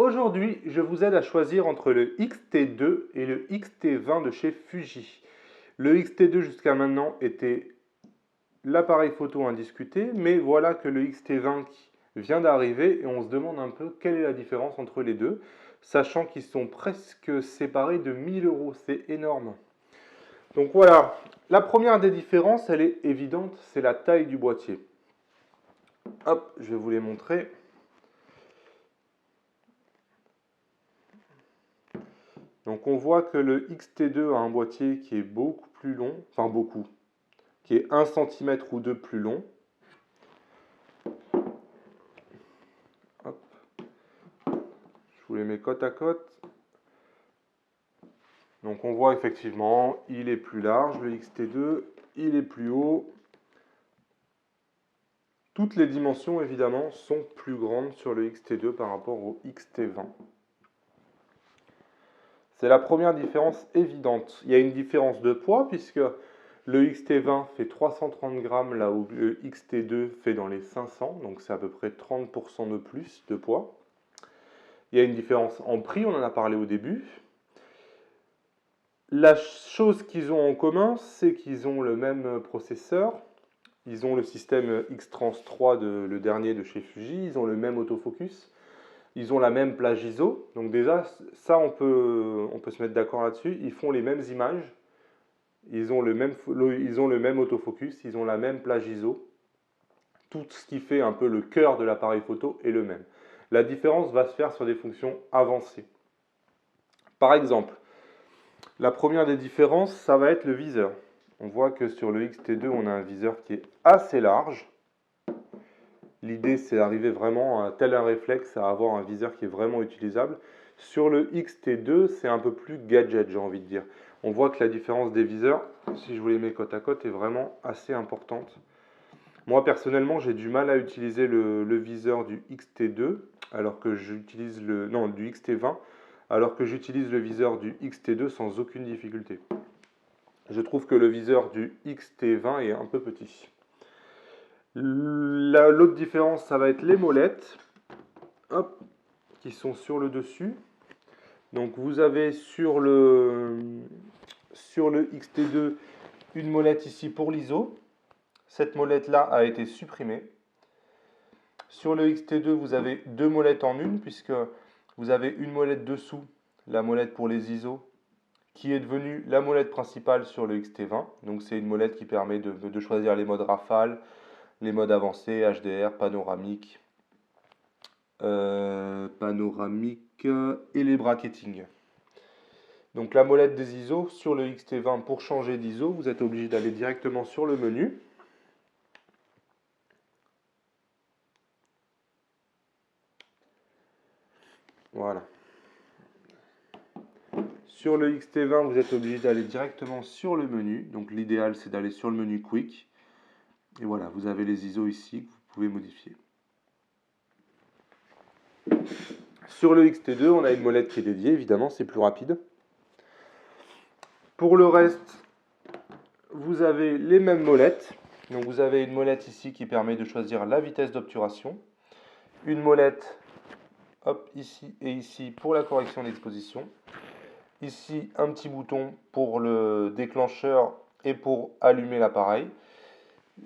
Aujourd'hui, je vous aide à choisir entre le X-T2 et le X-T20 de chez Fuji. Le X-T2 jusqu'à maintenant était l'appareil photo indiscuté, mais voilà que le X-T20 vient d'arriver et on se demande un peu quelle est la différence entre les deux, sachant qu'ils sont presque séparés de 1000 euros, c'est énorme. Donc voilà, la première des différences, elle est évidente, c'est la taille du boîtier. Hop, je vais vous les montrer. Donc on voit que le X-T2 a un boîtier qui est beaucoup plus long, enfin beaucoup, qui est 1 cm ou 2 plus long. Hop. Je vous les mets côte à côte. Donc on voit effectivement, il est plus large, le X-T2, il est plus haut. Toutes les dimensions évidemment sont plus grandes sur le X-T2 par rapport au X-T20. C'est la première différence évidente. Il y a une différence de poids puisque le X-T20 fait 330 grammes là où le X-T2 fait dans les 500, donc c'est à peu près 30% de plus de poids. Il y a une différence en prix, on en a parlé au début. La chose qu'ils ont en commun, c'est qu'ils ont le même processeur. Ils ont le système X-Trans 3, le dernier de chez Fuji. Ils ont le même autofocus. Ils ont la même plage ISO. Donc déjà, ça, on peut se mettre d'accord là-dessus. Ils font les mêmes images. Ils ont le même autofocus. Ils ont la même plage ISO. Tout ce qui fait un peu le cœur de l'appareil photo est le même. La différence va se faire sur des fonctions avancées. Par exemple, la première des différences, ça va être le viseur. On voit que sur le X-T2, on a un viseur qui est assez large. L'idée, c'est d'arriver vraiment, tel un réflexe, à avoir un viseur qui est vraiment utilisable. Sur le X-T2, c'est un peu plus gadget, j'ai envie de dire. On voit que la différence des viseurs, si je vous les mets côte à côte, est vraiment assez importante. Moi, personnellement, j'ai du mal à utiliser le viseur du X-T2, alors que j'utilise du X-T20, alors que j'utilise le viseur du X-T2 sans aucune difficulté. Je trouve que le viseur du X-T20 est un peu petit. L'autre différence, ça va être les molettes, hop, qui sont sur le dessus. Donc vous avez sur le X-T2 une molette ici pour l'ISO. Cette molette-là a été supprimée. Sur le X-T2, vous avez deux molettes en une, puisque vous avez une molette dessous, la molette pour les ISO, qui est devenue la molette principale sur le X-T20. Donc c'est une molette qui permet de choisir les modes rafale, les modes avancés, HDR, panoramique, et les bracketing. Donc la molette des ISO sur le X-T20, pour changer d'ISO, vous êtes obligé d'aller directement sur le menu. Voilà. Sur le X-T20, vous êtes obligé d'aller directement sur le menu. Donc l'idéal, c'est d'aller sur le menu Quick. Et voilà, vous avez les ISO ici que vous pouvez modifier. Sur le X-T2, on a une molette qui est dédiée, évidemment, c'est plus rapide. Pour le reste, vous avez les mêmes molettes. Donc vous avez une molette ici qui permet de choisir la vitesse d'obturation. Une molette, hop, ici et ici pour la correction d'exposition. Ici, un petit bouton pour le déclencheur et pour allumer l'appareil.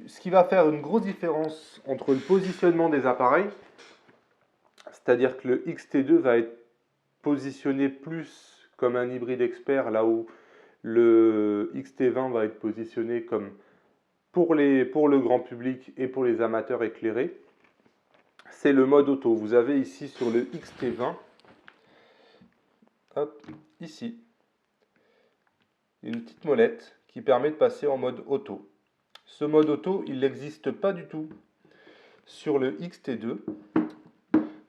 Ce qui va faire une grosse différence entre le positionnement des appareils, c'est-à-dire que le X-T2 va être positionné plus comme un hybride expert, là où le X-T20 va être positionné comme pour le grand public et pour les amateurs éclairés. C'est le mode auto. Vous avez ici sur le X-T20, hop, ici, une petite molette qui permet de passer en mode auto. Ce mode auto, il n'existe pas du tout sur le X-T2.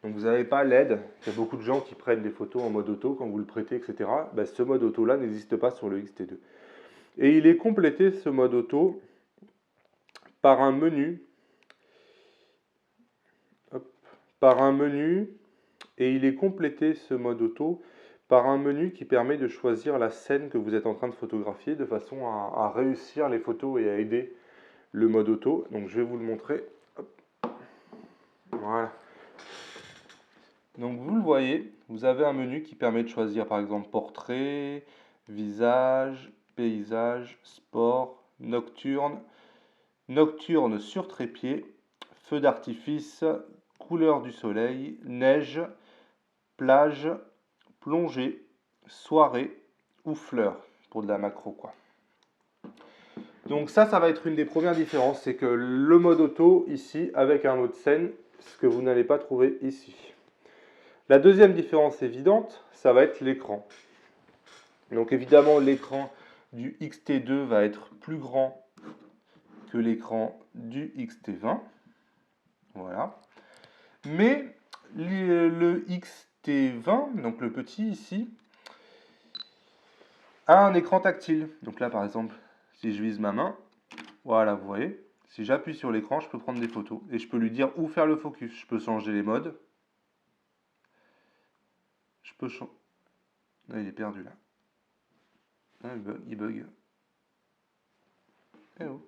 Donc vous n'avez pas LED. Il y a beaucoup de gens qui prennent des photos en mode auto quand vous le prêtez, etc. Ben, ce mode auto-là n'existe pas sur le X-T2. Et il est complété, ce mode auto, par un menu. Hop, par un menu. Et il est complété, ce mode auto, par un menu qui permet de choisir la scène que vous êtes en train de photographier de façon à réussir les photos et à aider le mode auto. Donc je vais vous le montrer. Hop. Voilà. Donc vous le voyez, vous avez un menu qui permet de choisir par exemple portrait, visage, paysage, sport, nocturne, nocturne sur trépied, feu d'artifice, couleur du soleil, neige, plage, plongée, soirée ou fleurs pour de la macro quoi. Donc ça va être une des premières différences, c'est que le mode auto ici avec un mode scène, ce que vous n'allez pas trouver ici. La deuxième différence évidente, ça va être l'écran. Donc évidemment l'écran du X-T2 va être plus grand que l'écran du X-T20. Voilà. Mais le X-T20, donc le petit ici, a un écran tactile. Donc là par exemple, si je vise ma main, voilà, vous voyez, si j'appuie sur l'écran, je peux prendre des photos et je peux lui dire où faire le focus. Je peux changer les modes. Je peux changer. Il est perdu là. Ah, il bug. Eh oh.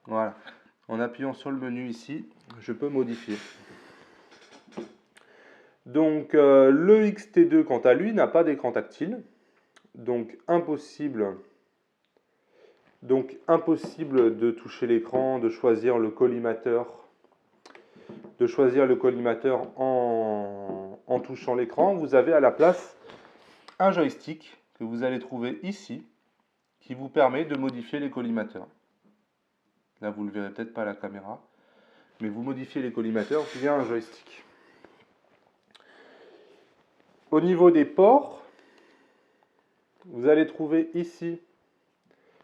Voilà. En appuyant sur le menu ici, je peux modifier. Donc le X-T2 quant à lui n'a pas d'écran tactile. Donc impossible de toucher l'écran, de choisir le collimateur, en touchant l'écran. Vous avez à la place un joystick que vous allez trouver ici qui vous permet de modifier les collimateurs. Là, vous ne le verrez peut-être pas à la caméra, mais vous modifiez les collimateurs via un joystick. Au niveau des ports, vous allez trouver ici,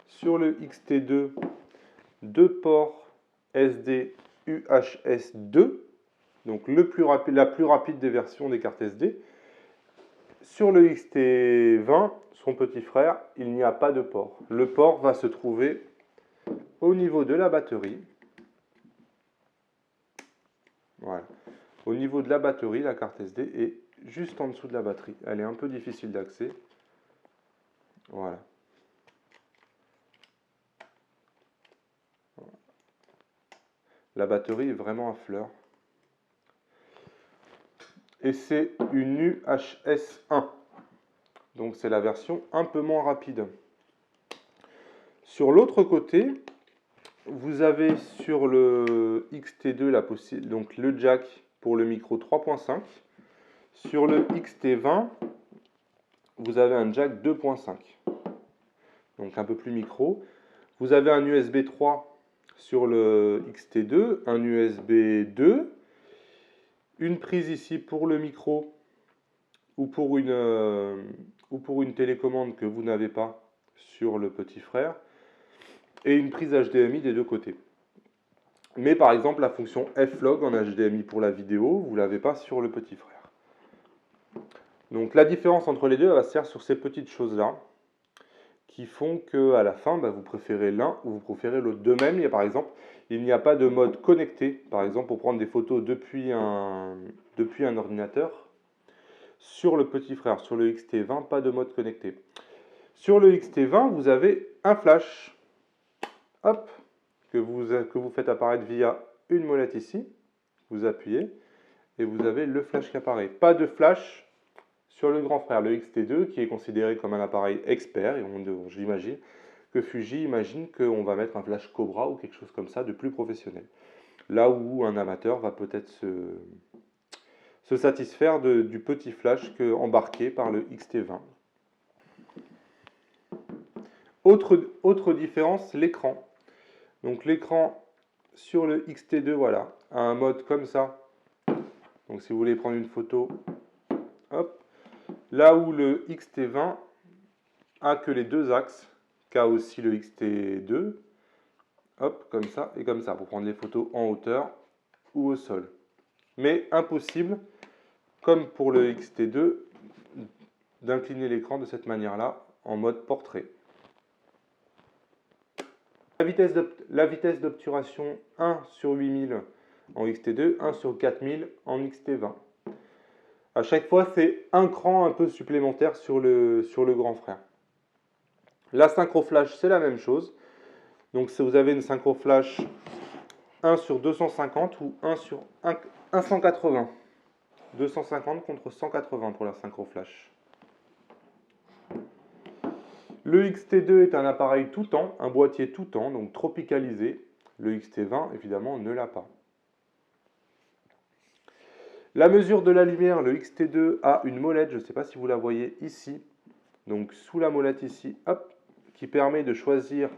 sur le X-T2, deux ports SD UHS 2, donc la plus rapide des versions des cartes SD. Sur le X-T20, son petit frère, il n'y a pas de port. Le port va se trouver au niveau de la batterie. Voilà. Au niveau de la batterie, la carte SD est juste en dessous de la batterie. Elle est un peu difficile d'accès. Voilà. La batterie est vraiment à fleur. Et c'est une UHS 1. Donc c'est la version un peu moins rapide. Sur l'autre côté, vous avez sur le X-T2 donc le jack pour le micro 3.5. Sur le X-T20, vous avez un jack 2.5. Donc un peu plus micro. Vous avez un USB 3 sur le X-T2, un USB 2, une prise ici pour le micro ou pour une télécommande que vous n'avez pas sur le petit frère, et une prise HDMI des deux côtés. Mais par exemple, la fonction F-Log en HDMI pour la vidéo, vous ne l'avez pas sur le petit frère. Donc la différence entre les deux, elle va se faire sur ces petites choses-là, qui font qu'à la fin, vous préférez l'un ou vous préférez l'autre. De même, par exemple, il n'y a pas de mode connecté, par exemple, pour prendre des photos depuis un ordinateur. Sur le petit frère, sur le X-T20, pas de mode connecté. Sur le X-T20, vous avez un flash, hop, que vous faites apparaître via une molette ici. Vous appuyez et vous avez le flash qui apparaît. Pas de flash sur le grand frère, le X-T2, qui est considéré comme un appareil expert. Et j'imagine que Fuji imagine qu'on va mettre un flash Cobra ou quelque chose comme ça de plus professionnel. Là où un amateur va peut-être se satisfaire du petit flash embarqué par le X-T20. Autre différence, l'écran. Donc l'écran sur le X-T2, voilà, a un mode comme ça. Donc si vous voulez prendre une photo, hop. Là où le X-T20 a que les deux axes, qu'a aussi le X-T2, hop, comme ça et comme ça, pour prendre les photos en hauteur ou au sol. Mais impossible, comme pour le X-T2, d'incliner l'écran de cette manière-là, en mode portrait. La vitesse d'obturation 1 sur 8000 en X-T2, 1 sur 4000 en X-T20. À chaque fois, c'est un cran un peu supplémentaire sur le grand frère. La synchro flash, c'est la même chose. Donc, si vous avez une synchro flash 1 sur 250 ou 1 sur 180. 250 contre 180 pour la synchro flash. Le XT2 est un appareil tout temps, un boîtier tout temps, donc tropicalisé. Le XT20, évidemment, ne l'a pas. La mesure de la lumière, le XT2 a une molette, je ne sais pas si vous la voyez ici, donc sous la molette ici, hop, qui permet de choisir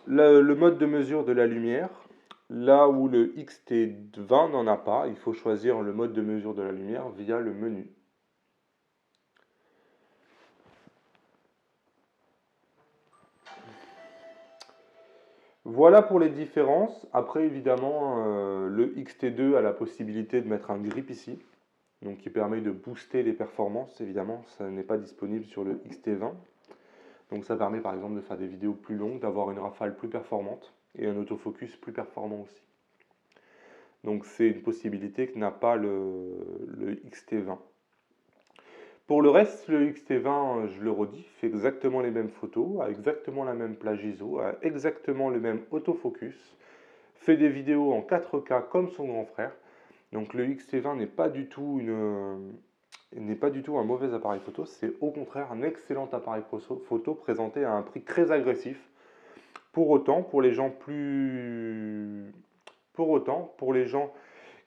le mode de mesure de la lumière. Là où le XT20 n'en a pas, il faut choisir le mode de mesure de la lumière via le menu. Voilà pour les différences. Après, évidemment, le XT2 a la possibilité de mettre un grip ici, donc qui permet de booster les performances. Évidemment, ça n'est pas disponible sur le XT20. Donc ça permet par exemple de faire des vidéos plus longues, d'avoir une rafale plus performante et un autofocus plus performant aussi. Donc c'est une possibilité que n'a pas le XT20. Pour le reste, le XT20, je le redis, fait exactement les mêmes photos, a exactement la même plage ISO, a exactement le même autofocus, fait des vidéos en 4K comme son grand frère. Donc le XT20 n'est pas du tout un mauvais appareil photo, c'est au contraire un excellent appareil photo présenté à un prix très agressif. Pour autant, pour les gens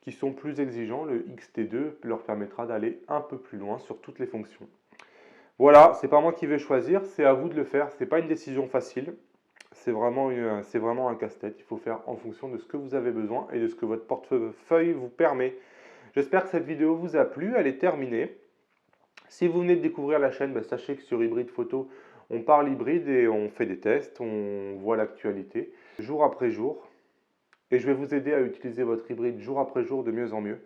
qui sont plus exigeants, le XT2 leur permettra d'aller un peu plus loin sur toutes les fonctions. Voilà, c'est pas moi qui vais choisir, c'est à vous de le faire. C'est pas une décision facile, c'est vraiment un casse-tête. Il faut faire en fonction de ce que vous avez besoin et de ce que votre portefeuille vous permet. J'espère que cette vidéo vous a plu, elle est terminée. Si vous venez de découvrir la chaîne, sachez que sur Hybride Photo, on parle hybride et on fait des tests, on voit l'actualité jour après jour. Et je vais vous aider à utiliser votre hybride jour après jour de mieux en mieux.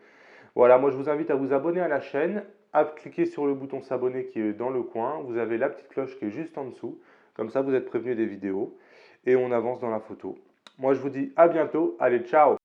Voilà, moi je vous invite à vous abonner à la chaîne, à cliquer sur le bouton s'abonner qui est dans le coin. Vous avez la petite cloche qui est juste en dessous. Comme ça, vous êtes prévenu des vidéos et on avance dans la photo. Moi je vous dis à bientôt. Allez, ciao!